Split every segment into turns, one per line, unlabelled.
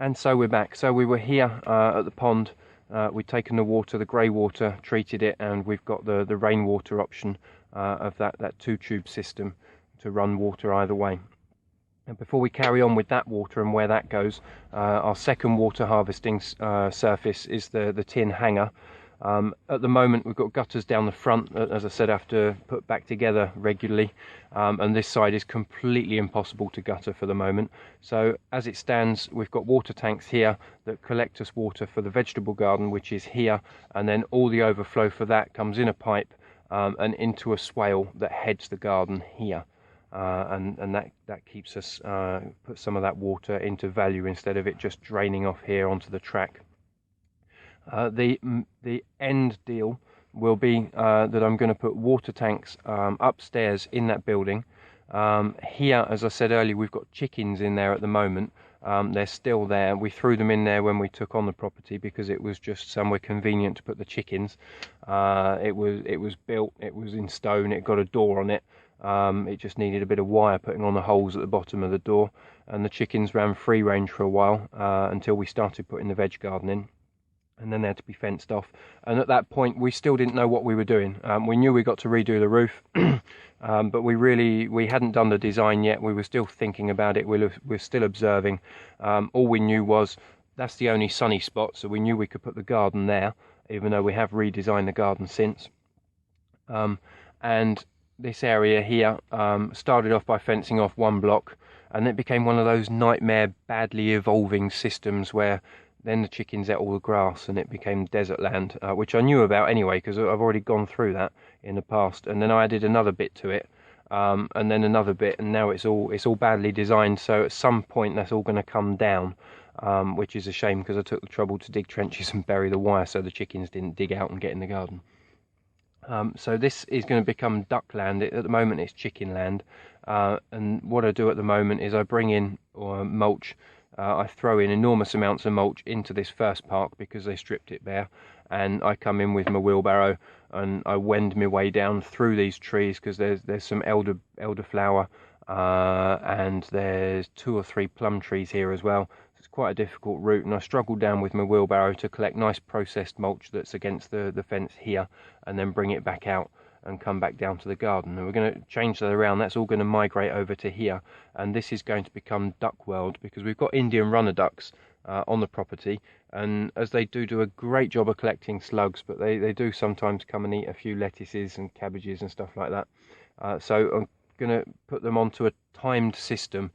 And so we're back. So we were here at the pond. We'd taken the water, the grey water, treated it, and we've got the rainwater option of that two-tube system to run water either way. And before we carry on with that water and where that goes, our second water harvesting surface is the tin hanger. At the moment we've got gutters down the front, as I said, I have to put back together regularly, and this side is completely impossible to gutter for the moment. So as it stands, we've got water tanks here that collect us water for the vegetable garden, which is here, and then all the overflow for that comes in a pipe and into a swale that heads the garden here. And that keeps us put some of that water into value instead of it just draining off here onto the track. The end deal will be that I'm going to put water tanks upstairs in that building. Here, as I said earlier, we've got chickens in there at the moment. They're still there. We threw them in there when we took on the property because it was just somewhere convenient to put the chickens. It was built, it was in stone, it got a door on it. It just needed a bit of wire putting on the holes at the bottom of the door, and the chickens ran free range for a while until we started putting the veg garden in. And then they had to be fenced off. And at that point, we still didn't know what we were doing. We knew we got to redo the roof, but we hadn't done the design yet. We were still thinking about it. We were still observing. All we knew was that's the only sunny spot, so we knew we could put the garden there, even though we have redesigned the garden since. And this area here started off by fencing off one block, and it became one of those nightmare, badly evolving systems where then the chickens ate all the grass and it became desert land, which I knew about anyway because I've already gone through that in the past. And then I added another bit to it, and then another bit, and now it's all badly designed. So at some point that's all going to come down, which is a shame because I took the trouble to dig trenches and bury the wire so the chickens didn't dig out and get in the garden. So this is going to become duck land. At the moment it's chicken land, and what I do at the moment is I bring in mulch. I throw in enormous amounts of mulch into this first park because they stripped it bare, and I come in with my wheelbarrow and I wend my way down through these trees because there's some elderflower and there's 2 or 3 plum trees here as well. It's quite a difficult route, and I struggle down with my wheelbarrow to collect nice processed mulch that's against the fence here, and then bring it back out and come back down to the garden. And we're going to change that around. That's all going to migrate over to here, and this is going to become duck world because we've got Indian runner ducks on the property, and as they do a great job of collecting slugs, but they do sometimes come and eat a few lettuces and cabbages and stuff like that. So I'm going to put them onto a timed system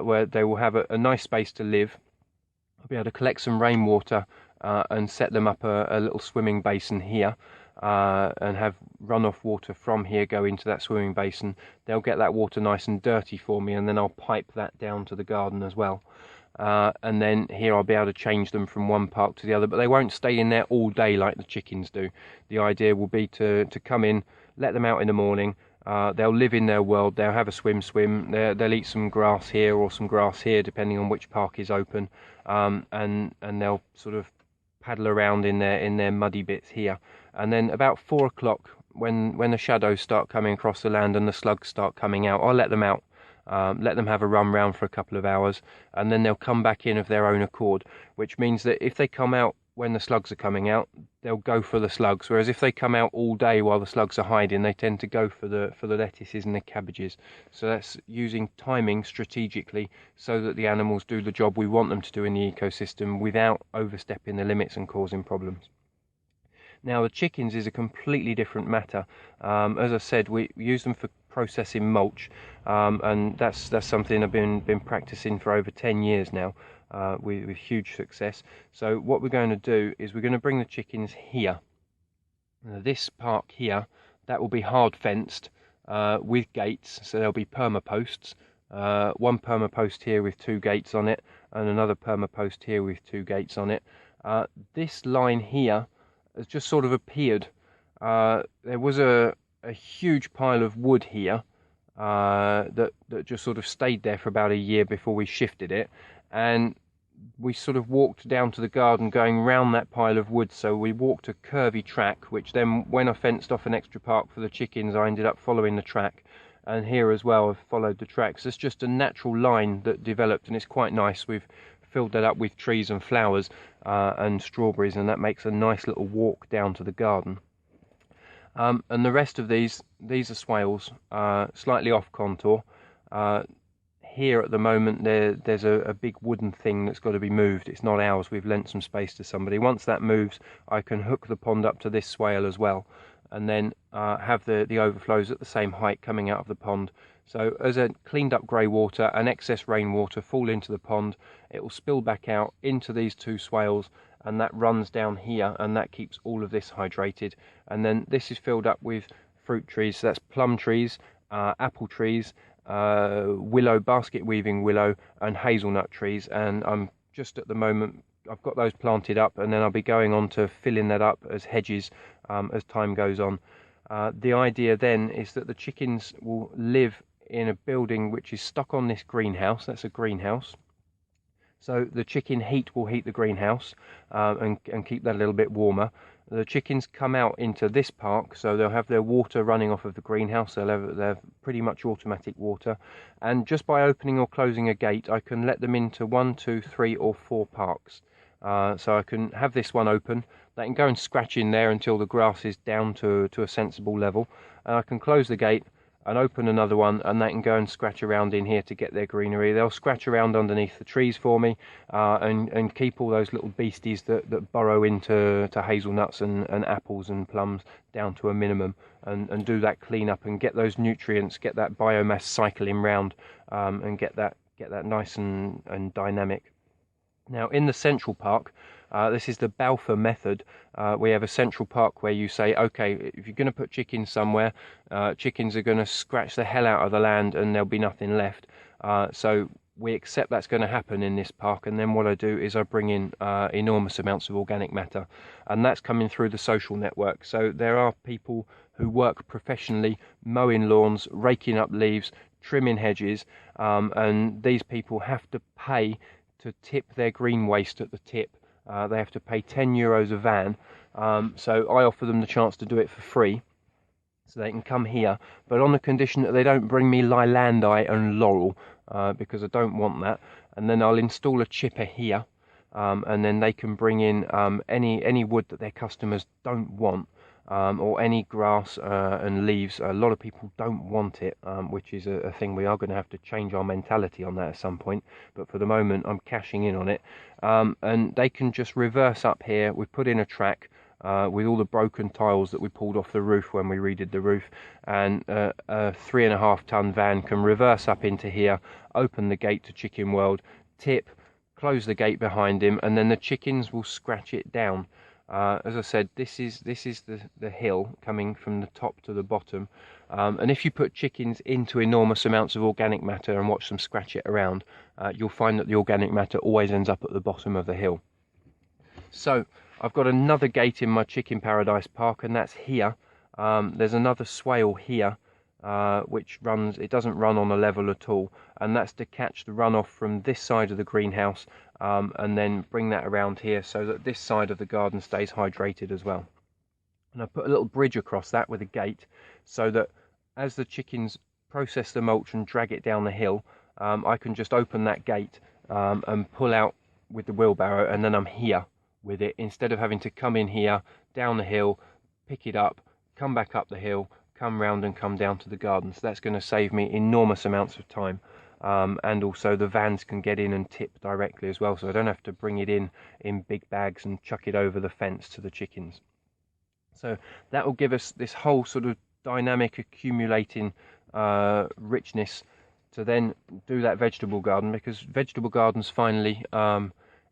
where they will have a nice space to live. I'll be able to collect some rainwater and set them up a little swimming basin here, and have runoff water from here go into that swimming basin. They'll get that water nice and dirty for me, and then I'll pipe that down to the garden as well. And then here I'll be able to change them from one park to the other, but they won't stay in there all day like the chickens do. The idea will be to come in, let them out in the morning. They'll live in their world. They'll have a swim. They'll eat some grass here or some grass here, depending on which park is open, and they'll sort of paddle around in their muddy bits here. And then about 4 o'clock, when the shadows start coming across the land and the slugs start coming out, I'll let them out, let them have a run round for a couple of hours, and then they'll come back in of their own accord, which means that if they come out when the slugs are coming out, they'll go for the slugs, whereas if they come out all day while the slugs are hiding, they tend to go for the lettuces and the cabbages. So that's using timing strategically so that the animals do the job we want them to do in the ecosystem without overstepping the limits and causing problems. Now the chickens is a completely different matter. As I said, we use them for processing mulch, and that's something I've been practicing for over 10 years now, with huge success. So what we're going to do is we're going to bring the chickens here. Now, this park here, that will be hard fenced with gates, so there'll be permaposts. One permapost here with 2 gates on it, and another permapost here with 2 gates on it. This line here has just sort of appeared. There was a huge pile of wood here that just sort of stayed there for about a year before we shifted it, and we sort of walked down to the garden going round that pile of wood. So we walked a curvy track, which then when I fenced off an extra park for the chickens, I ended up following the track, and here as well I've followed the track. So it's just a natural line that developed, and it's quite nice. We've filled that up with trees and flowers and strawberries, and that makes a nice little walk down to the garden. And the rest of these are swales, slightly off contour. Here at the moment there's a big wooden thing that's got to be moved. It's not ours, we've lent some space to somebody. Once that moves, I can hook the pond up to this swale as well, and then have the overflows at the same height coming out of the pond. So as a cleaned up grey water and excess rainwater fall into the pond, it will spill back out into these two swales, and that runs down here, and that keeps all of this hydrated. And then this is filled up with fruit trees, so that's plum trees, apple trees, willow, basket weaving willow, and hazelnut trees. And I'm just at the moment, I've got those planted up, and then I'll be going on to filling that up as hedges as time goes on. The idea then is that the chickens will live in a building which is stuck on this greenhouse. That's a greenhouse. So the chicken heat will heat the greenhouse and keep that a little bit warmer. The chickens come out into this park, so they'll have their water running off of the greenhouse. They'll have pretty much automatic water, and just by opening or closing a gate, I can let them into 1, 2, 3 or 4 parks. So I can have this one open. They can go and scratch in there until the grass is down to a sensible level, and I can close the gate and open another one, and they can go and scratch around in here to get their greenery. They'll scratch around underneath the trees for me, and keep all those little beasties that burrow into hazelnuts and apples and plums down to a minimum, and do that clean up and get those nutrients, get that biomass cycling round, and get that nice and dynamic. Now in the central park, this is the Balfour method. We have a central park where you say, okay, if you're going to put chickens somewhere, chickens are going to scratch the hell out of the land and there'll be nothing left. So we accept that's going to happen in this park, and then what I do is I bring in enormous amounts of organic matter, and that's coming through the social network. So there are people who work professionally mowing lawns, raking up leaves, trimming hedges, and these people have to pay to tip their green waste at the tip. They have to pay €10 a van, so I offer them the chance to do it for free, so they can come here, but on the condition that they don't bring me lilandii and laurel, because I don't want that. And then I'll install a chipper here, and then they can bring in any wood that their customers don't want, or any grass and leaves. A lot of people don't want it, which is a thing we are going to have to change our mentality on that at some point, but for the moment I'm cashing in on it. And they can just reverse up here. We put in a track with all the broken tiles that we pulled off the roof when we redid the roof, and a 3.5 ton van can reverse up into here, open the gate to Chicken World, tip, close the gate behind him, and then the chickens will scratch it down. As I said, this is the hill coming from the top to the bottom, and if you put chickens into enormous amounts of organic matter and watch them scratch it around, you'll find that the organic matter always ends up at the bottom of the hill. So I've got another gate in my chicken paradise park, and that's here. There's another swale here, which runs, it doesn't run on a level at all, and that's to catch the runoff from this side of the greenhouse, and then bring that around here so that this side of the garden stays hydrated as well. And I put a little bridge across that with a gate, so that as the chickens process the mulch and drag it down the hill, I can just open that gate and pull out with the wheelbarrow, and then I'm here with it, instead of having to come in here, down the hill, pick it up, come back up the hill, come round and come down to the garden. So that's going to save me enormous amounts of time, and also the vans can get in and tip directly as well, so I don't have to bring it in big bags and chuck it over the fence to the chickens. So that will give us this whole sort of dynamic accumulating richness to then do that vegetable garden, because vegetable gardens finally,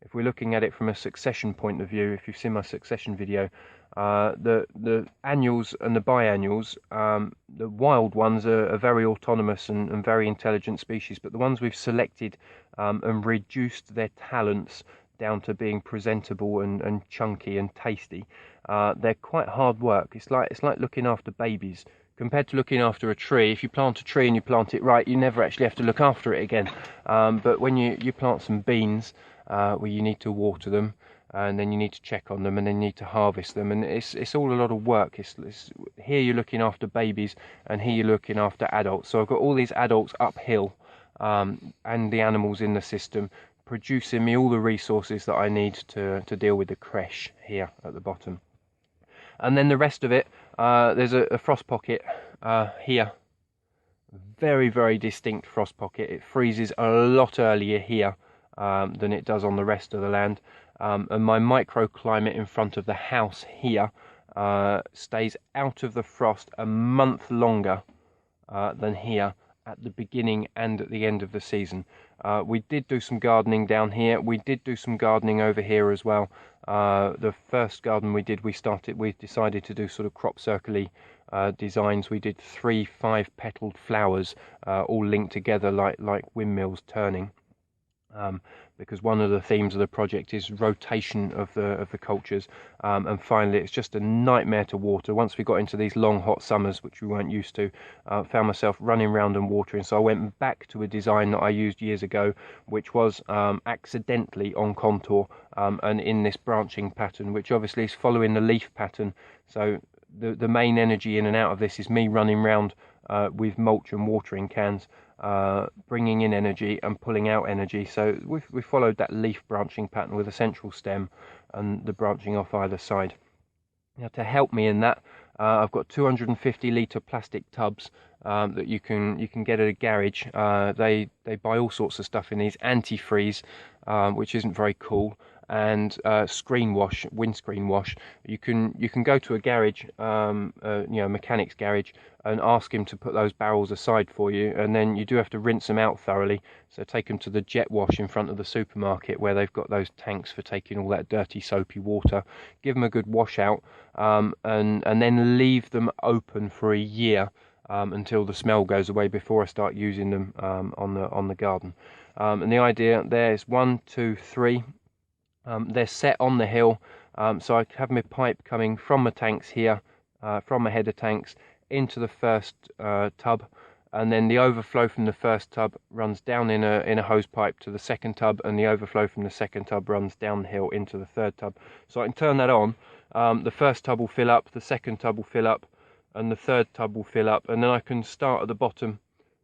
if we're looking at it from a succession point of view, if you've seen my succession video, the annuals and the biannuals, the wild ones are very autonomous and very intelligent species, but the ones we've selected and reduced their talents down to being presentable and chunky and tasty, they're quite hard work. It's like looking after babies. Compared to looking after a tree, if you plant a tree and you plant it right, you never actually have to look after it again. But when you plant some beans, where you need to water them, and then you need to check on them, and then you need to harvest them, and it's all a lot of work. Here you're looking after babies, and here you're looking after adults. So I've got all these adults uphill, and the animals in the system producing me all the resources that I need to deal with the creche here at the bottom. And then the rest of it, there's a frost pocket here. Very, very distinct frost pocket. It freezes a lot earlier here than it does on the rest of the land. And my microclimate in front of the house here stays out of the frost a month longer than here at the beginning and at the end of the season. We did do some gardening down here. We did do some gardening over here as well. The first garden we did, we decided to do sort of crop circle-y designs. We did 3 5-petaled flowers all linked together like windmills turning. Because one of the themes of the project is rotation of the cultures, and finally it's just a nightmare to water. Once we got into these long hot summers, which we weren't used to, found myself running around and watering, so I went back to a design that I used years ago, which was accidentally on contour and in this branching pattern, which obviously is following the leaf pattern. So the main energy in and out of this is me running around with mulch and watering cans, bringing in energy and pulling out energy. So we followed that leaf branching pattern with a central stem and the branching off either side. Now, to help me in that, I've got 250 litre plastic tubs that you can get at a garage. They buy all sorts of stuff in these, antifreeze, which isn't very cool, and screen wash, windscreen wash. You can go to a garage, mechanic's garage, and ask him to put those barrels aside for you, and then you do have to rinse them out thoroughly. So take them to the jet wash in front of the supermarket where they've got those tanks for taking all that dirty soapy water. Give them a good wash out, and then leave them open for a year until the smell goes away before I start using them on the garden. And the idea there is 1, 2, 3. They're set on the hill, so I have my pipe coming from my tanks here, from my header tanks into the first tub, and then the overflow from the first tub runs down in a hose pipe to the second tub, and the overflow from the second tub runs down the hill into the third tub. So I can turn that on. The first tub will fill up, the second tub will fill up, and the third tub will fill up, and then I can start at the bottom.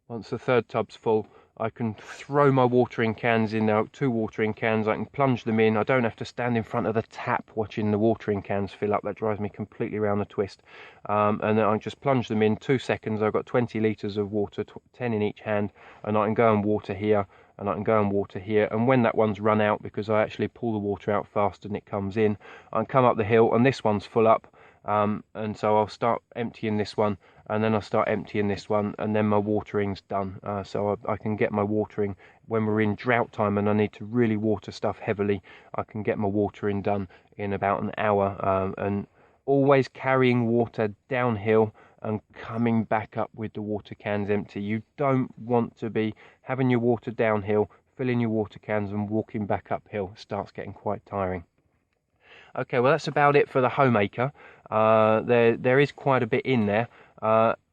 Once the third tub's full, I can throw my watering cans in there, 2 watering cans. I can plunge them in. I don't have to stand in front of the tap watching the watering cans fill up. That drives me completely around the twist. And then I just plunge them in 2 seconds. I've got 20 litres of water, 10 in each hand, and I can go and water here, and I can go and water here. And when that one's run out, because I actually pull the water out faster than it comes in, I can come up the hill, and this one's full up. And so I'll start emptying this one, and then I'll start emptying this one, and then my watering's done. So I can get my watering when we're in drought time and I need to really water stuff heavily. I can get my watering done in about an hour, and always carrying water downhill and coming back up with the water cans empty. You don't want to be having your water downhill, filling your water cans and walking back uphill. It starts getting quite tiring. Okay, well that's about it for the homemaker. There is quite a bit in there.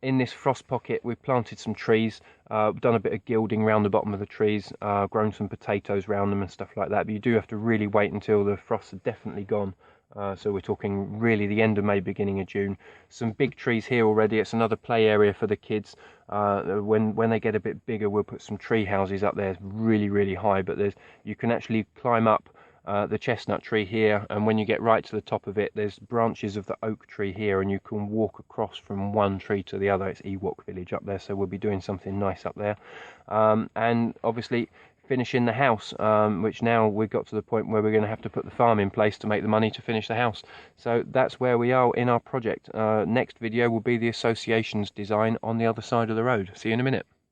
In this frost pocket we've planted some trees, done a bit of gilding around the bottom of the trees, grown some potatoes around them and stuff like that, but you do have to really wait until the frosts are definitely gone. So we're talking really the end of May, beginning of June. Some big trees here already. It's another play area for the kids. When they get a bit bigger, we'll put some tree houses up there. It's really, really high, but you can actually climb up the chestnut tree here, and when you get right to the top of it, there's branches of the oak tree here, and you can walk across from one tree to the other. It's Ewok village up there, so we'll be doing something nice up there. And obviously finishing the house, which now we've got to the point where we're going to have to put the farm in place to make the money to finish the house. So that's where we are in our project. Next video will be the association's design on the other side of the road. See you in a minute.